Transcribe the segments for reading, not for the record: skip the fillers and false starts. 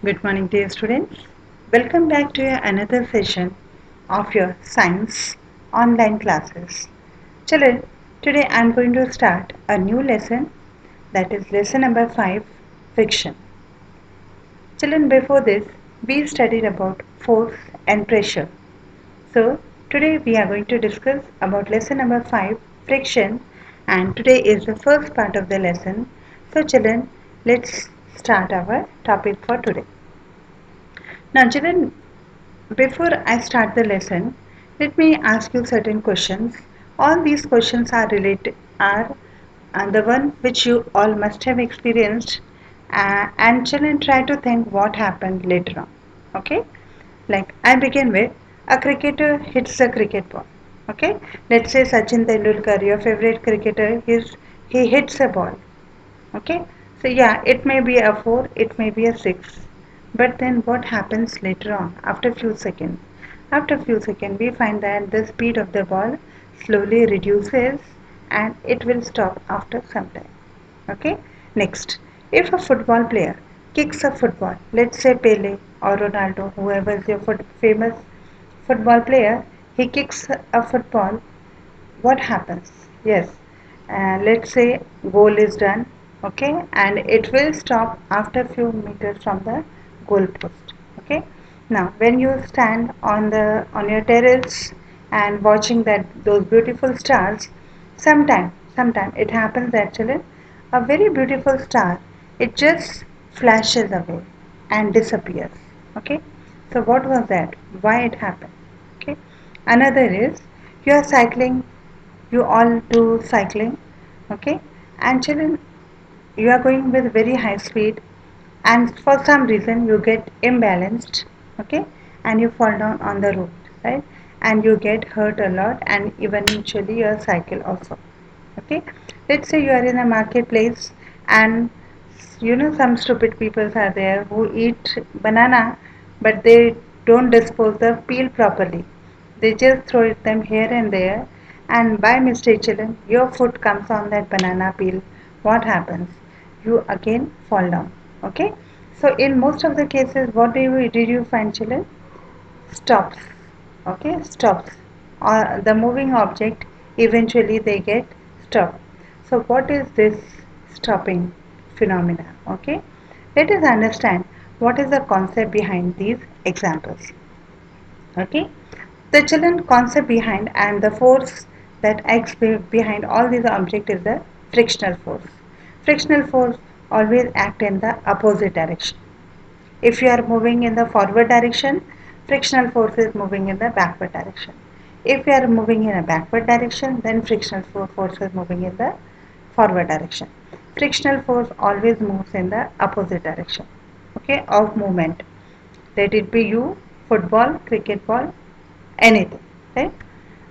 Good morning, dear students. Welcome back to your another session of your science online classes. Children, today I am going to start a new lesson, that is lesson number 5, friction. Children, before this we studied about force and pressure. So today we are going to discuss about lesson number 5, friction, and today is the first part of the lesson. So children, let's start our topic for today. Now children, before I start the lesson, let me ask you certain questions. All these questions are related are the one which you all must have experienced, and children try to think what happened later on. Okay? Like I begin with a cricketer hits a cricket ball. Okay? Let's say Sachin Tendulkar, your favorite cricketer, he hits a ball. Okay, so yeah, it may be a 4, it may be a 6, but then what happens later on after few seconds? After few seconds we find that the speed of the ball slowly reduces and it will stop after some time. Okay, next, if a football player kicks a football, let's say Pele or Ronaldo, whoever is your famous football player, he kicks a football, what happens? Yes, let's say goal is done, okay, and it will stop after few meters from the goal post. Okay, now when you stand on your terrace and watching that those beautiful stars, sometime it happens actually a very beautiful star, it just flashes away and disappears. Okay, so what was that? Why it happened? Okay, another is you are cycling, you all do cycling, okay, and children, you are going with very high speed and for some reason you get imbalanced, okay, and you fall down on the road, right, and you get hurt a lot and eventually your cycle also. Okay, let's say you are in a marketplace and some stupid people are there who eat banana but they don't dispose the peel properly. They just throw it them here and there, and by mistake, children, your foot comes on that banana peel. What happens? You again fall down. Okay. So in most of the cases, what did you find, children? Stops. Okay, stops. The moving object eventually they get stopped. So what is this stopping phenomena? Okay, let us understand what is the concept behind these examples. Okay, the children concept behind and the force that acts behind all these objects is the frictional force. Frictional force always act in the opposite direction. If you are moving in the forward direction, frictional force is moving in the backward direction. If you are moving in a backward direction, then frictional force is moving in the forward direction. Frictional force always moves in the opposite direction, okay, of movement. Let it be you, football, cricket ball, anything, right?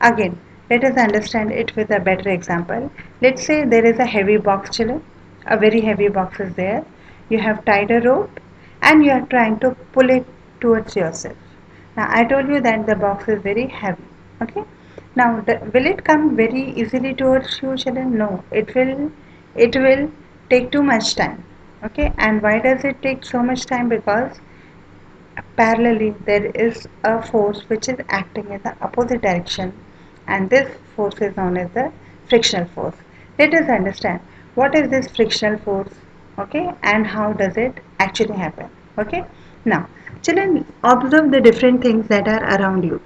Again, let us understand it with a better example. Let's say there is a heavy box, children. A very heavy box is there. You have tied a rope and you are trying to pull it towards yourself. Now, I told you that the box is very heavy. Okay. Now, will it come very easily towards you, children? No, it will. It will take too much time. Okay. And why does it take so much time? Because parallelly there is a force which is acting in the opposite direction, and this force is known as the frictional force. Let us understand what is this frictional force, okay, and how does it actually happen. Okay, now children, observe the different things that are around you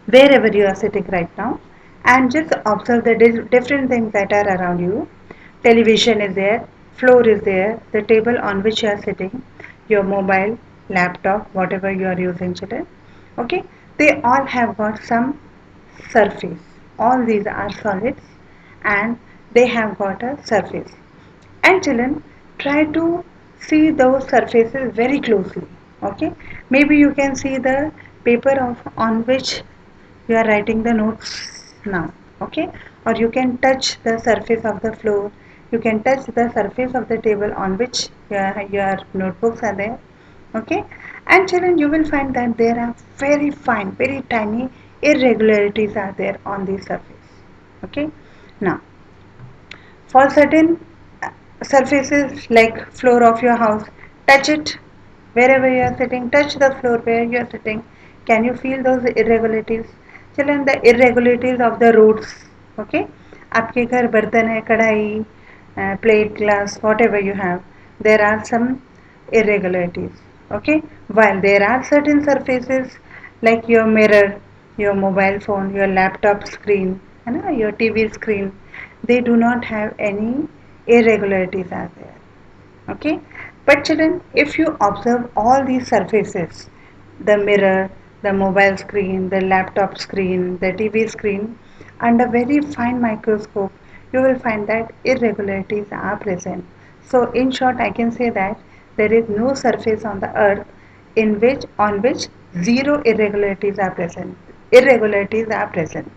wherever you are sitting right now, and just observe the different things that are around you. Television is there, floor is there, the table on which you are sitting, your mobile, laptop, whatever you are using, children, okay, they all have got some surface. All these are solids and they have got a surface, and children, try to see those surfaces very closely. Okay, maybe you can see the paper on which you are writing the notes now. Okay, or you can touch the surface of the floor, you can touch the surface of the table on which your notebooks are there. Okay, and children, you will find that there are very fine, very tiny irregularities are there on the surface. Okay, now for certain surfaces like floor of your house, touch it, Wherever you are sitting, touch the floor where you are sitting. Can you feel those irregularities? Children, the irregularities of the roots. Okay, आपके घर बर्तन है, कढ़ाई, plate, glass, whatever you have, there are some irregularities. Okay, while there are certain surfaces like your mirror, your mobile phone, your laptop screen, your TV screen, they do not have any irregularities as there. Okay, but children, if you observe all these surfaces, the mirror, the mobile screen, the laptop screen, the TV screen, under very fine microscope, you will find that irregularities are present. So in short, I can say that there is no surface on the earth in which on which zero irregularities are present. Irregularities are present,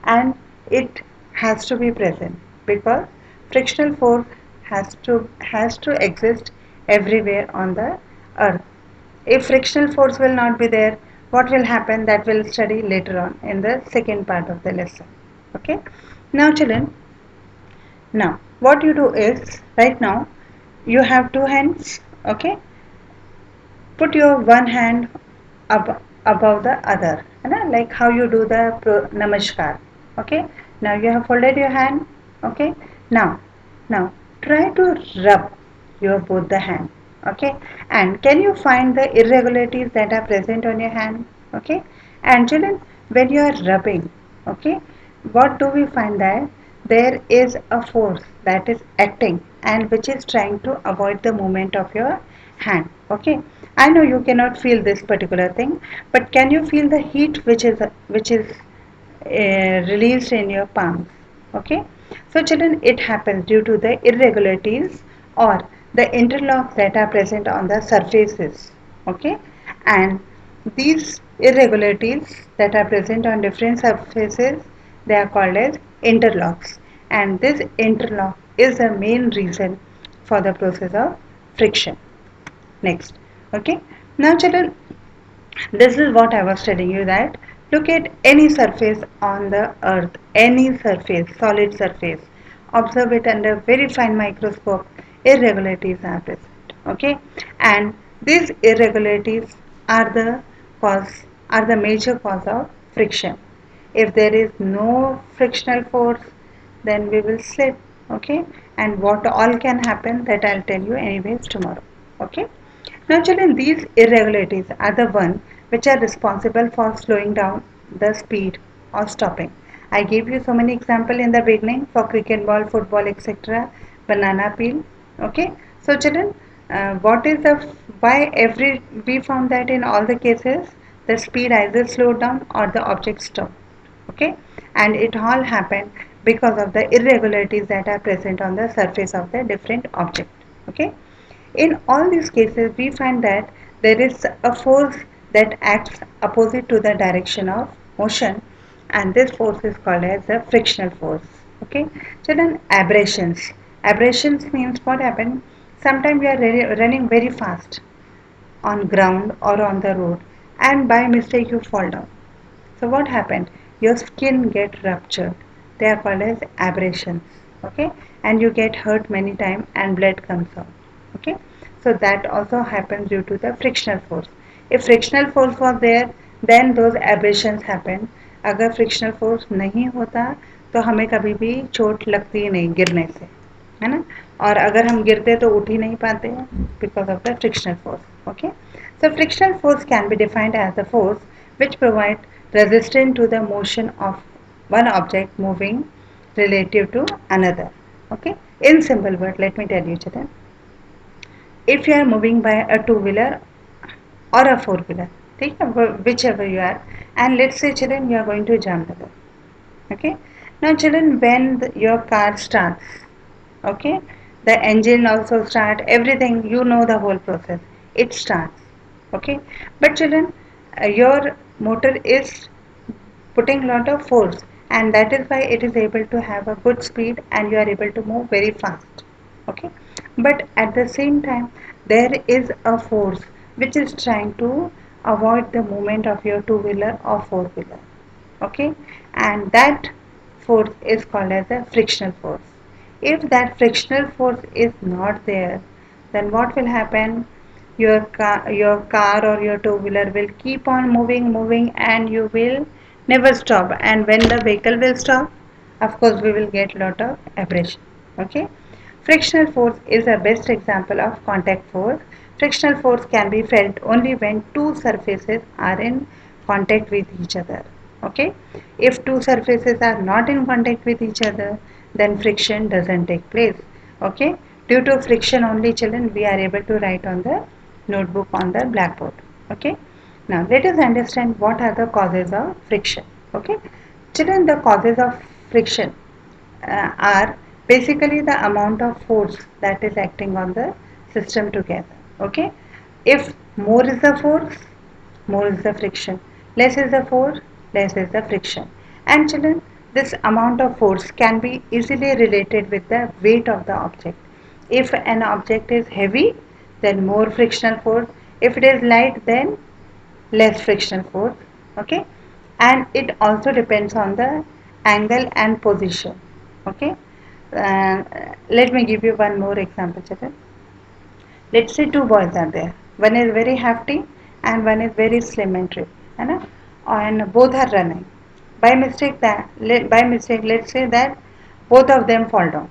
and it has to be present because frictional force has to exist everywhere on the earth. If frictional force will not be there, what will happen? That will study later on in the second part of the lesson. Okay, now children, now what you do is, right now you have two hands. Okay, put your one hand above the other, like how you do the namaskar. Okay, now you have folded your hand. Okay, now try to rub your both the hand. Okay, and can you find the irregularities that are present on your hand? Okay, and children, when you are rubbing, okay, what do we find? That there is a force that is acting and which is trying to avoid the movement of your hand. Okay, I know you cannot feel this particular thing, but can you feel the heat which is released in your palms? Okay, so children, it happens due to the irregularities or the interlocks that are present on the surfaces. Okay, and these irregularities that are present on different surfaces, they are called as interlocks, and this interlock is the main reason for the process of friction. Next, okay, now children, this is what I was telling you, that look at any surface on the earth, any surface, solid surface, observe it under very fine microscope, irregularities are present. Okay, and these irregularities are the cause, are the major cause of friction. If there is no frictional force, then we will slip. Okay, and what all can happen, that I'll tell you anyways tomorrow. Okay, now children, these irregularities are the one which are responsible for slowing down the speed or stopping. I gave you so many examples in the beginning for cricket ball, football, etc., banana peel. Okay, so children, what is the why every we found that in all the cases the speed either slowed down or the object stopped. Okay, and it all happened because of the irregularities that are present on the surface of the different object. Okay, in all these cases, we find that there is a force that acts opposite to the direction of motion, and this force is called as the frictional force. Okay, so then aberrations. Aberrations means what happened? Sometimes we are running very fast on ground or on the road, and by mistake you fall down. So what happened? Your skin get ruptured. They are called as aberrations. Okay, and you get hurt many times and blood comes out. Okay, so that also happens due to the frictional force. If frictional force was there, then those aberrations happen. अगर frictional force नहीं होता तो हमें कभी भी चोट लगती ही नहीं गिरने से, है ना, और अगर हम गिरते तो उठ ही नहीं पाते हैं because of the frictional force. Okay, so frictional force can be defined as the force which provides resistance to the motion of one object moving relative to another. Okay, in simple word, let me tell you children, if you are moving by a two-wheeler or a four-wheeler, ठीक है, whichever you are, and let's say children you are going to Jamnagar. Okay, now children, when your car starts, okay, the engine also start, everything, you know the whole process, it starts. Okay, but children, your motor is putting a lot of force, and that is why it is able to have a good speed and you are able to move very fast. Okay, but at the same time there is a force which is trying to avoid the movement of your two wheeler or four wheeler. Okay, and that force is called as a frictional force. If that frictional force is not there, then what will happen? your car or your two wheeler will keep on moving, and you will never stop. And when the vehicle will stop, of course we will get lot of abrasion. Okay. Frictional force is a best example of contact force. Frictional force can be felt only when two surfaces are in contact with each other. Okay. If two surfaces are not in contact with each other, then friction doesn't take place. Okay. Due to friction only, children, we are able to write on the notebook on the blackboard. Okay. Now let us understand what are the causes of friction. Okay. Children, the causes of friction are basically the amount of force that is acting on the system together. Okay. If more is the force, more is the friction. Less is the force, less is the friction. And children, this amount of force can be easily related with the weight of the object. If an object is heavy, then more frictional force. If it is light, then less frictional force. Okay. And it also depends on the angle and position. Okay. uh, Let me give you one more example, children. Let's say two boys are there. One is very hefty and one is very slim and trim, है ना? And both are running. By mistake, let's say that both of them fall down.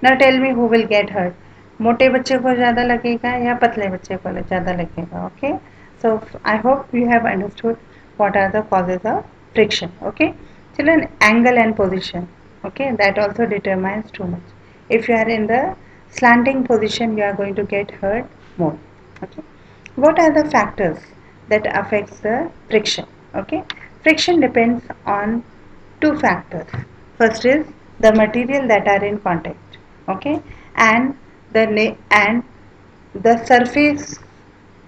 Now tell me who will get hurt. मोटे बच्चे को ज़्यादा लगेगा या पतले बच्चे को ज़्यादा लगेगा. Okay. So I hope you have understood what are the causes of friction. Okay. Children, angle and position. Okay. That also determines too much. If you are in the slanting position, you are going to get hurt more. Okay. What are the factors that affects the friction? Okay. Friction depends on two factors. First is the material that are in contact. Okay. And and the surface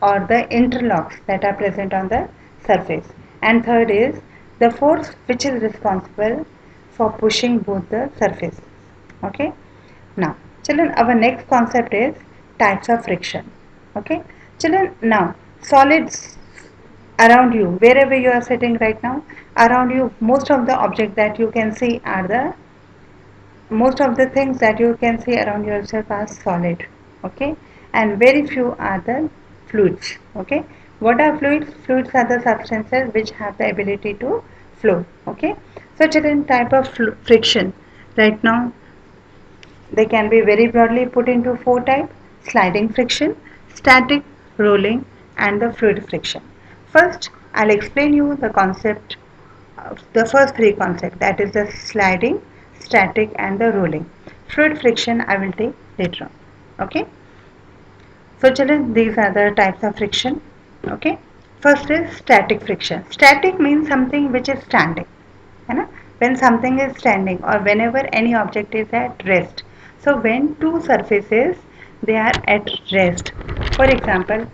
or the interlocks that are present on the surface. And third is the force which is responsible for pushing both the surfaces. Okay. Now, children, our next concept is types of friction. Okay. Children, now solids around you, wherever you are sitting right now, around you, most of the things that you can see around yourself are solid. Okay. And very few are the fluids. Okay. What are fluids? Fluids are the substances which have the ability to flow. Okay. So children, type of friction right now, they can be very broadly put into four types: sliding friction, static, rolling, and the fluid friction. First, I'll explain you the concept of the first three concepts, that is the sliding, static, and the rolling. Fluid friction I will take later on. Okay. So children, these are the types of friction. Okay. First is static friction. Static means something which is standing. है ना? When something is standing or whenever any object is at rest. So when two surfaces, they are at rest. For example,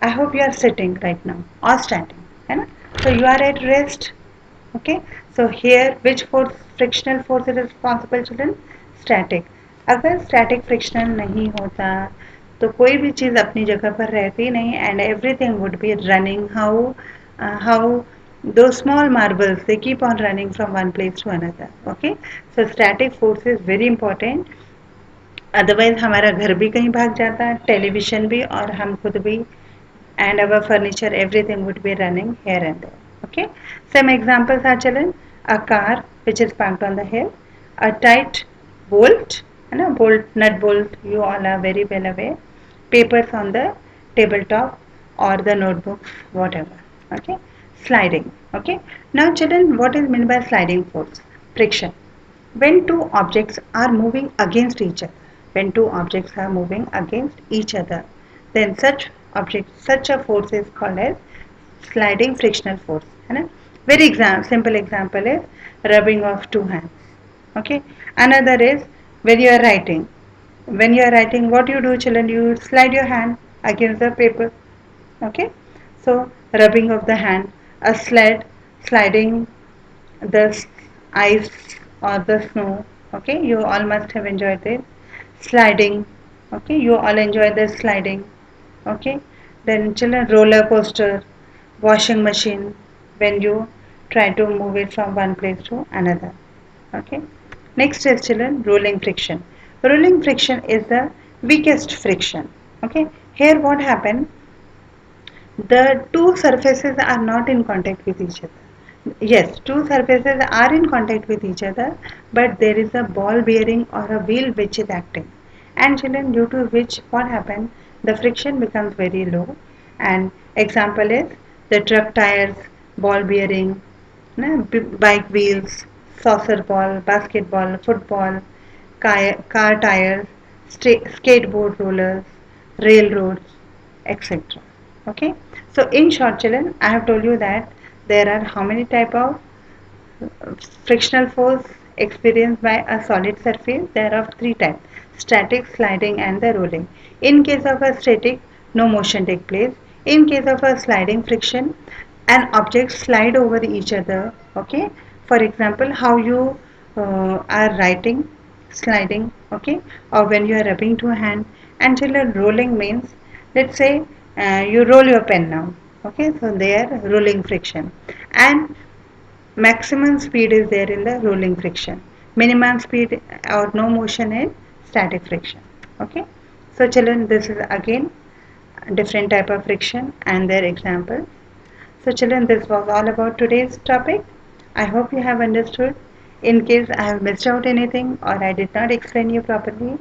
I hope you are sitting right now or standing. है ना? So you are at rest. Okay. So here which force, frictional force is responsible, children? Static. अगर static frictional नहीं होता तो कोई भी चीज़ अपनी जगह पर रहती नहीं, and everything would be running. How those small marbles, they keep on running from one place to another. Okay. So static force is very important. Otherwise हमारा घर भी कहीं भाग जाता, टेलीविजन भी और हम खुद भी, and our furniture, everything would be running here and there. Okay. Some examples are, children: a car which is parked on the hill, a tight bolt, and a bolt, nut bolt, you all are very well aware, papers on the tabletop or the notebooks, whatever. Okay. Sliding. Okay. Now children, what is meant by sliding force? Friction. When two objects are moving against each other, when two objects are moving against each other, then such a force is called as sliding frictional force. है ना? Very simple example is rubbing of two hands. Okay. Another is when you are writing. When you are writing, what you do, children? You slide your hand against the paper. Okay. So rubbing of the hand, a sliding the ice or the snow. Okay, you all must have enjoyed it. Sliding. Okay, you all enjoy the sliding. Okay. Then children, roller coaster, washing machine, when you try to move it from one place to another. Okay. Next is, children, rolling friction. Rolling friction is the weakest friction. Okay, here what happened, the two surfaces are not in contact with each other. Yes, two surfaces are in contact with each other, but there is a ball bearing or a wheel which is acting. And children, due to which what happened, the friction becomes very low. And example is the truck tires, ball bearing, bike wheels, saucer ball, basketball, football, car tires, skateboard rollers, railroads, etc. Okay, so in short children, I have told you that there are how many type of frictional force experienced by a solid surface. There are three types: static, sliding and the rolling. In case of a static, no motion take place. In case of a sliding friction, an object slide over each other. Okay, for example, how you are writing, sliding. Okay, or when you are rubbing two hand. And children, rolling means, let's say you roll your pen now. Okay, so there rolling friction. And maximum speed is there in the rolling friction. Minimum speed or no motion in static friction. Okay. So children, this is again different type of friction and their example. So children, this was all about today's topic. I hope you have understood. In case I have missed out anything or I did not explain you properly,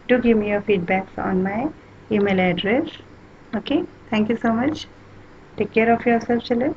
do give me your feedbacks on my email address. Okay. Thank you so much. Take care of yourself, children.